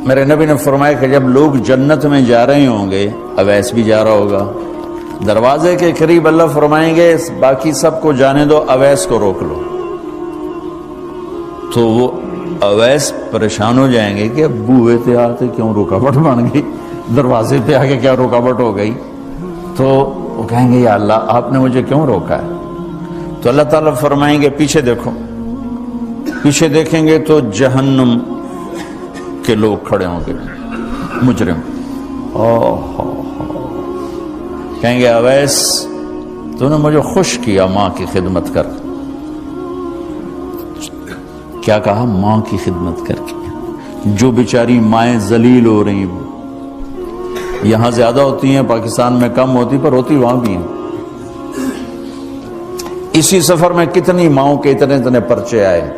میرے نبی نے فرمایا کہ جب لوگ جنت میں جا رہے ہوں گے، اویس بھی جا رہا ہوگا، دروازے کے قریب اللہ فرمائیں گے باقی سب کو جانے دو، اویس کو روک لو۔ تو وہ اویس پریشان ہو جائیں گے کہ اب بوئے تھے آتے کیوں رکاوٹ بن گئی، دروازے پہ آگے کیا رکاوٹ ہو گئی؟ تو وہ کہیں گے یا اللہ آپ نے مجھے کیوں روکا ہے؟ تو اللہ تعالیٰ فرمائیں گے پیچھے دیکھو، پیچھے دیکھیں گے تو جہنم کے لوگ کھڑے ہوں گے، مجرم۔ کہیں گے اویس تو نے مجھے خوش کیا ماں کی خدمت کر۔ کیا کہا؟ ماں کی خدمت کر کے۔ جو بیچاری مائیں ذلیل ہو رہی ہیں، یہاں زیادہ ہوتی ہیں، پاکستان میں کم ہوتی، پر ہوتی وہاں بھی ہیں۔ اسی سفر میں کتنی ماؤں کے اتنے پرچے آئے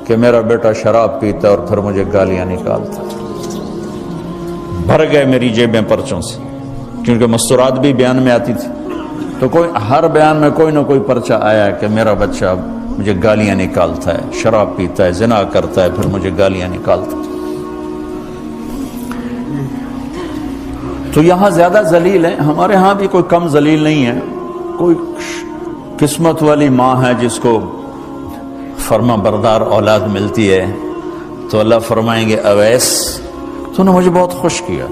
کہ میرا بیٹا شراب پیتا اور پھر مجھے گالیاں نکالتا۔ بھر گئے میری جیبیں پرچوں سے، کیونکہ مستورات بھی بیان میں آتی تھی، تو ہر بیان میں کوئی نہ کوئی پرچہ آیا کہ میرا بچہ مجھے گالیاں نکالتا ہے، شراب پیتا ہے، زنا کرتا ہے، پھر مجھے گالیاں نکالتا ہے۔ تو یہاں زیادہ ذلیل ہیں، ہمارے ہاں بھی کوئی کم ذلیل نہیں ہے۔ کوئی قسمت والی ماں ہے جس کو فرما بردار اولاد ملتی ہے، تو اللہ فرمائیں گے اویس تو نے مجھے بہت خوش کیا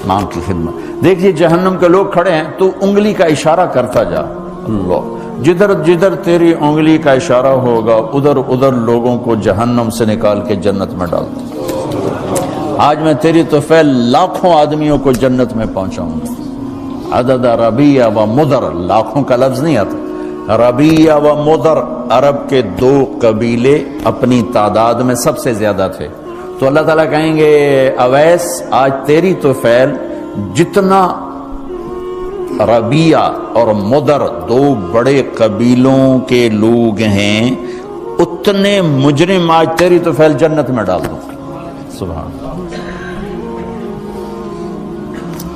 ماں کی خدمت۔ دیکھیے جہنم کے لوگ کھڑے ہیں، تو انگلی کا اشارہ کرتا جا، اللہ جدھر جدھر تیری انگلی کا اشارہ ہوگا ادھر ادھر لوگوں کو جہنم سے نکال کے جنت میں ڈال دوں۔ آج میں تیری طفیل لاکھوں آدمیوں کو جنت میں پہنچاؤں گا۔ عدد ربیہ و مدر، لاکھوں کا لفظ نہیں آتا، ربیہ و مدر عرب کے دو قبیلے اپنی تعداد میں سب سے زیادہ تھے۔ تو اللہ تعالیٰ کہیں گے اویس آج تیری طفیل جتنا ربیہ اور مدر دو بڑے قبیلوں کے لوگ ہیں، اتنے مجرم آج تیری طفیل جنت میں ڈال دوں۔ سبحان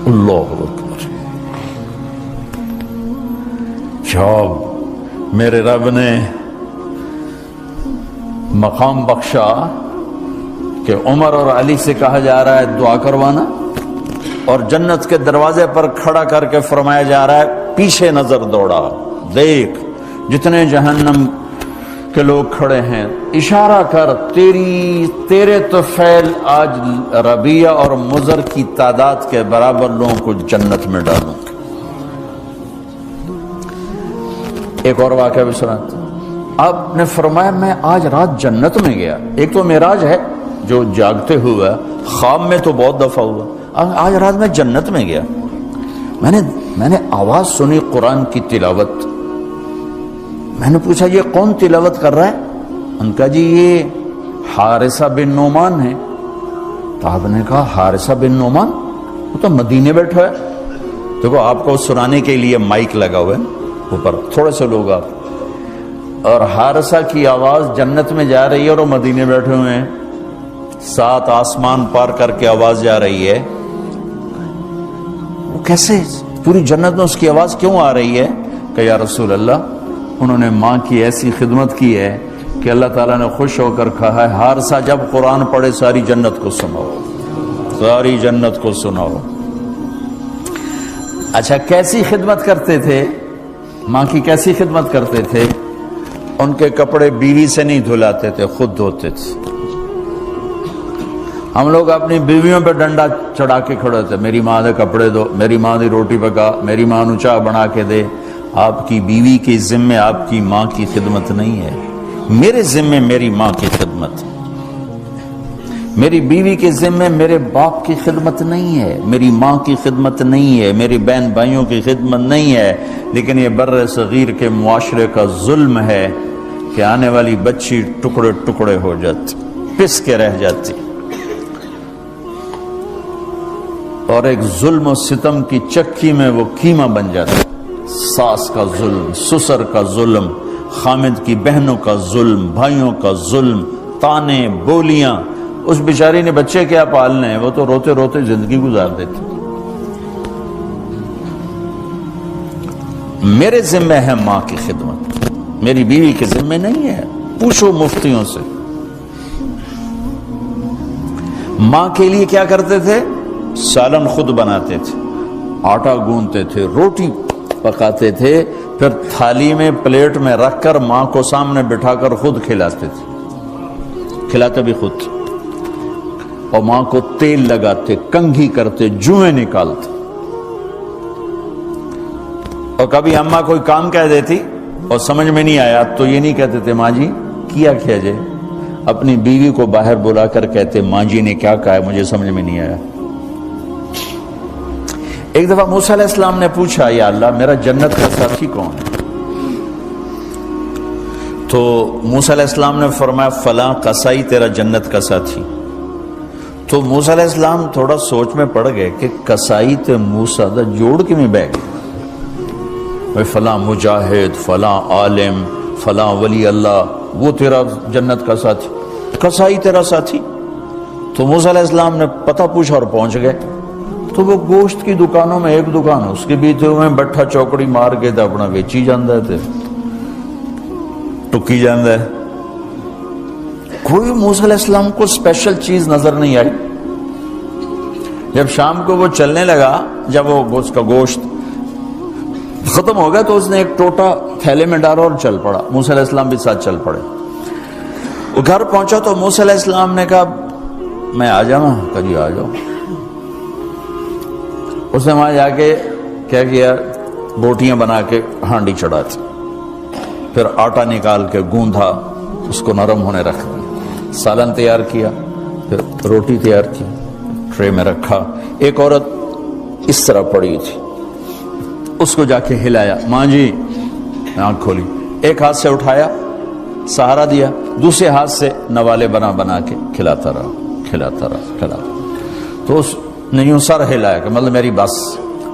اللہ اکبر۔ جب میرے رب نے مقام بخشا کہ عمر اور علی سے کہا جا رہا ہے دعا کروانا، اور جنت کے دروازے پر کھڑا کر کے فرمایا جا رہا ہے پیچھے نظر دوڑا، دیکھ جتنے جہنم کے لوگ کھڑے ہیں، اشارہ کر تیرے طفیل آج ربیہ اور مضر کی تعداد کے برابر لوگوں کو جنت میں ڈالوں۔ ایک اور واقعہ بھی سناتا ہوں۔ آپ نے فرمایا میں آج رات جنت میں گیا۔ ایک تو معراج ہے جو جاگتے ہوئے، خواب میں تو بہت دفعہ ہوا، آج رات میں جنت میں گیا۔ میں نے آواز سنی قرآن کی تلاوت۔ میں نے پوچھا یہ کون تلاوت کر رہا ہے؟ ان کا جی یہ حارثہ بن نعمان ہے۔ تو آپ نے کہا حارثہ بن نعمان؟ وہ تو مدینے بیٹھا ہے۔ دیکھو آپ کو سنانے کے لیے مائک لگا ہوا ہے اوپر، تھوڑے سے لوگ آپ، اور حارثہ کی آواز جنت میں جا رہی ہے اور وہ مدینے بیٹھے ہوئے ہیں، 7 آسمان پار کر کے آواز جا رہی ہے۔ وہ کیسے پوری جنت میں اس کی آواز کیوں آ رہی ہے؟ کہ یا رسول اللہ انہوں نے ماں کی ایسی خدمت کی ہے کہ اللہ تعالیٰ نے خوش ہو کر کہا ہے حارثہ جب قرآن پڑھے ساری جنت کو سناؤ، ساری جنت کو سناؤ۔ اچھا کیسی خدمت کرتے تھے؟ ماں کی کیسی خدمت کرتے تھے؟ ان کے کپڑے بیوی سے نہیں دھلاتے تھے، خود دھوتے تھے۔ ہم لوگ اپنی بیویوں پہ ڈنڈا چڑھا کے کھڑے تھے، میری ماں نے کپڑے دو، میری ماں نے روٹی پکا، میری ماں نے چائے بنا کے دے۔ آپ کی بیوی کے ذمے آپ کی ماں کی خدمت نہیں ہے، میرے ذمے میری ماں کی خدمت، میری بیوی کے ذمے میرے باپ کی خدمت نہیں ہے، میری ماں کی خدمت نہیں ہے، میری بہن بھائیوں کی خدمت نہیں ہے۔ لیکن یہ بر صغیر کے معاشرے کا ظلم ہے کہ آنے والی بچی ٹکڑے ٹکڑے ہو جاتی، پس کے رہ جاتی، اور ایک ظلم و ستم کی چکی میں وہ قیمہ بن جاتا۔ ساس کا ظلم، سسر کا ظلم، خامد کی بہنوں کا ظلم، بھائیوں کا ظلم، تانے بولیاں۔ اس بیچاری نے بچے کیا پالنے ہیں، وہ تو روتے روتے زندگی گزار دیتی۔ میرے ذمہ ہے ماں کی خدمت، میری بیوی کے ذمہ نہیں ہے۔ پوچھو مفتیوں سے، ماں کے لیے کیا کرتے تھے؟ سالن خود بناتے تھے، آٹا گوندتے تھے، روٹی پکاتے تھے، پھر تھالی میں پلیٹ میں رکھ کر ماں کو سامنے بٹھا کر خود کھلاتے تھے، کھلاتے بھی خود، اور ماں کو تیل لگاتے، کنگھی کرتے، جوئیں نکالتے۔ اور کبھی اماں کوئی کام کہہ دیتی اور سمجھ میں نہیں آیا تو یہ نہیں کہتے تھے ماں جی کیا جائے، اپنی بیوی کو باہر بلا کر کہتے ماں جی نے کیا کہا ہے مجھے سمجھ میں نہیں آیا۔ ایک دفعہ موسیٰ علیہ السلام نے پوچھا یا اللہ میرا جنت کا ساتھی کون ہے؟ تو موسیٰ علیہ السلام نے فرمایا فلاں قصائی تیرا جنت کا ساتھی۔ تو موسیٰ علیہ السلام تھوڑا سوچ میں پڑ گئے کہ قصائی تے موسیٰ دا جوڑ کے میں بہ گئے، فلاں مجاہد، فلاں عالم، فلاں ولی اللہ، وہ تیرا جنت کا ساتھی، قصائی تیرا ساتھی۔ تو موسیٰ علیہ السلام نے پتہ پوچھا اور پہنچ گئے۔ تو وہ گوشت کی دکانوں میں ایک دکان اس کے بھی تھے، میں بٹھا چوکڑی مار کے تو اپنا ویچی جاندہ تھے، ٹکی جاندہ ہے۔ کوئی موسیٰ علیہ السلام کو اسپیشل چیز نظر نہیں آئی۔ جب شام کو وہ چلنے لگا، جب وہ اس کا گوشت ختم ہو گیا تو اس نے ایک ٹوٹا تھیلے میں ڈالا اور چل پڑا، موسیٰ علیہ السلام بھی ساتھ چل پڑے۔ وہ گھر پہنچا تو موسیٰ علیہ السلام نے کہا میں آ جاؤں؟ کہا جی آ جاؤ۔ اس نے وہاں جا کے کیا کیا، بوٹیاں بنا کے ہانڈی چڑھا تھی، پھر آٹا نکال کے گوندھا، اس کو نرم ہونے رکھ دیا، سالن تیار کیا، پھر روٹی تیار کی، ٹرے میں رکھا۔ ایک عورت اس طرح پڑی تھی، اس کو جا کے ہلایا، ماں جی، آنکھ کھولی، ایک ہاتھ سے اٹھایا، سہارا دیا، دوسرے ہاتھ سے نوالے بنا بنا کے کھلاتا رہا۔ تو اس نے یوں سر ہلایا کہ مطلب میری بس،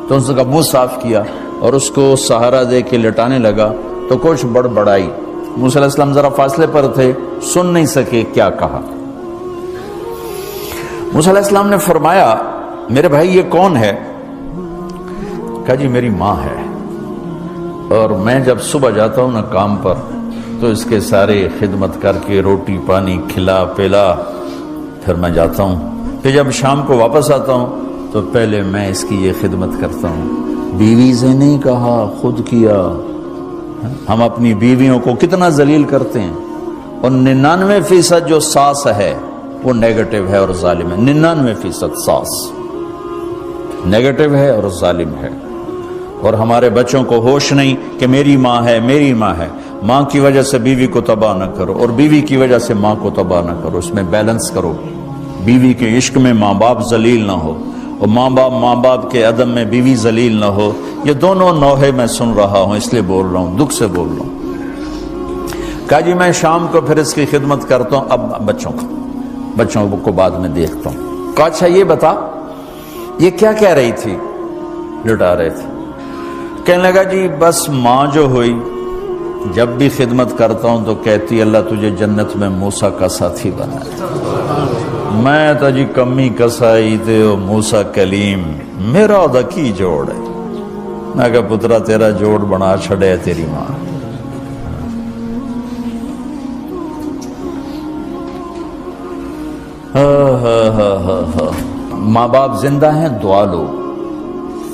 تو اس کا منہ صاف کیا اور اس کو سہارا دے کے لٹانے لگا تو کچھ بڑبڑائی۔ موسیٰ علیہ السلام ذرا فاصلے پر تھے، سن نہیں سکے کیا کہا۔ موسیٰ علیہ السلام نے فرمایا میرے بھائی یہ کون ہے؟ کہا جی میری ماں ہے، اور میں جب صبح جاتا ہوں نا کام پر تو اس کے سارے خدمت کر کے روٹی پانی کھلا پلا پھر میں جاتا ہوں، پھر جب شام کو واپس آتا ہوں تو پہلے میں اس کی یہ خدمت کرتا ہوں۔ بیوی سے نہیں کہا، خود کیا۔ ہم اپنی بیویوں کو کتنا ذلیل کرتے ہیں، اور 99% جو ساس ہے وہ نیگیٹو ہے اور ظالم ہے۔ 99% ساس نیگیٹو ہے اور ظالم ہے، اور ہمارے بچوں کو ہوش نہیں کہ میری ماں ہے، میری ماں ہے۔ ماں کی وجہ سے بیوی کو تباہ نہ کرو، اور بیوی کی وجہ سے ماں کو تباہ نہ کرو، اس میں بیلنس کرو۔ بیوی کے عشق میں ماں باپ ذلیل نہ ہو، اور ماں باپ کے عدم میں بیوی ذلیل نہ ہو۔ یہ دونوں نوحے میں سن رہا ہوں، اس لیے بول رہا ہوں، دکھ سے بول رہا ہوں۔ کہا جی میں شام کو پھر اس کی خدمت کرتا ہوں، اب بچوں کو بعد میں دیکھتا ہوں۔ کہا اچھا یہ بتا یہ کیا کہہ رہی تھی؟ لٹا رہے تھے۔ کہنے لگا جی بس ماں جو ہوئی جب بھی خدمت کرتا ہوں تو کہتی اللہ تجھے جنت میں موسیٰ کا ساتھی بنائے۔ میں تو جی کمی کسائی تے موسیٰ کلیم، میرا دا کی جوڑ ہے۔ میں کہا پترا تیرا جوڑ بنا چھڑے تیری ماں۔ ماں باپ زندہ ہیں دعا لو،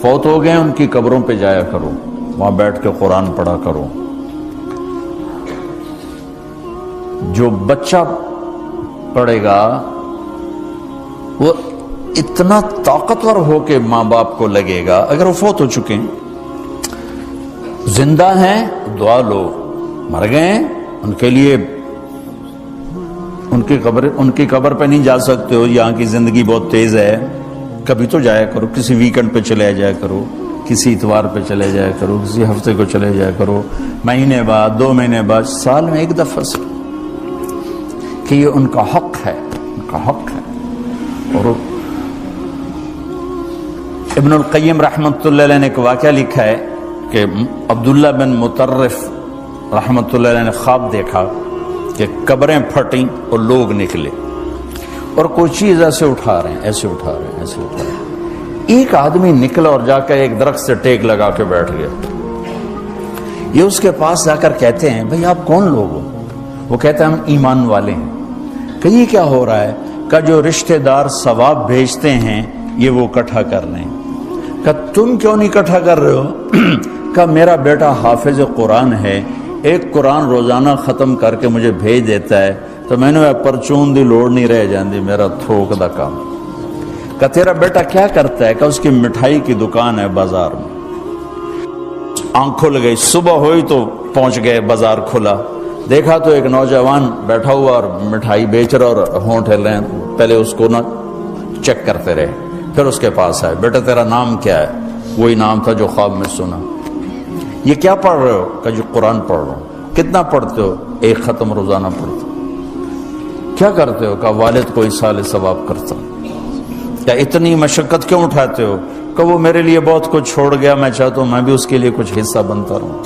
فوت ہو گئے ان کی قبروں پہ جایا کرو، وہاں بیٹھ کے قرآن پڑھا کرو۔ جو بچہ پڑھے گا وہ اتنا طاقتور ہو کے ماں باپ کو لگے گا، اگر وہ فوت ہو چکے ہیں۔ زندہ ہیں دعا لو، مر گئے ان کے لیے ان کی قبر پہ نہیں جا سکتے ہو، یہاں کی زندگی بہت تیز ہے، کبھی تو جایا کرو، کسی ویکنڈ پہ چلے جایا کرو، کسی اتوار پہ چلے جایا کرو، کسی ہفتے کو چلے جایا کرو، مہینے بعد 2 مہینے بعد، سال میں ایک دفعہ سے، کہ یہ ان کا حق ہے، ان کا حق ہے۔ اور ابن القیم رحمۃ اللہ علیہ نے ایک واقعہ لکھا ہے کہ عبداللہ بن مطرف رحمۃ اللہ علیہ نے خواب دیکھا کہ قبریں پھٹیں اور لوگ نکلے اور کوئی چیز ایسے اٹھا رہے ہیں، ایسے اٹھا رہے ہیں، ایسے اٹھا رہے ہیں۔ ایک آدمی نکلا اور جا کر ایک درخت سے ٹیک لگا کے بیٹھ گیا۔ یہ اس کے پاس جا کر کہتے ہیں بھئی آپ کون لوگ ہو؟ وہ کہتے ہیں ہم ایمان والے ہیں۔ کہ یہ کیا ہو رہا ہے؟ کہ جو رشتہ دار ثواب بھیجتے ہیں یہ وہ اکٹھا کر لیں۔ کہ تم کیوں نہیں اکٹھا کر رہے ہو؟ کہ میرا بیٹا حافظ قرآن ہے، ایک قرآن روزانہ ختم کر کے مجھے بھیج دیتا ہے، تو میں نے پرچون دی لوڑ نہیں رہ جاندی، میرا تھوک دا کام۔ کہ تیرا بیٹا کیا کرتا ہے؟ کہ اس کی مٹھائی کی دکان ہے بازار میں۔ آنکھ کھل گئی، صبح ہوئی تو پہنچ گئے، بازار کھلا، دیکھا تو ایک نوجوان بیٹھا ہوا اور مٹھائی بیچ رہا اور ہونٹ ہل رہے ہیں۔ پہلے اس کو نہ چیک کرتے رہے، پھر اس کے پاس آئے، بیٹا تیرا نام کیا ہے؟ وہی نام تھا جو خواب میں سنا۔ یہ کیا پڑھ رہے ہو؟ کہ جو قرآن پڑھ رہا ہوں۔ کتنا پڑھتے ہو؟ ایک ختم روزانہ پڑھتے ہو۔ کیا کرتے ہو؟ کہ والد کو ایصال ثواب کرتا ہوں۔ کیا اتنی مشقت کیوں اٹھاتے ہو؟ کہ وہ میرے لیے بہت کچھ چھوڑ گیا، میں چاہتا ہوں میں بھی اس کے لیے کچھ حصہ بنتا رہوں۔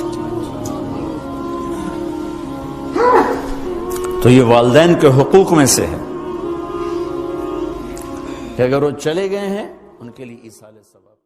تو یہ والدین کے حقوق میں سے ہے کہ اگر وہ چلے گئے ہیں ان کے لیے ایصال ثواب۔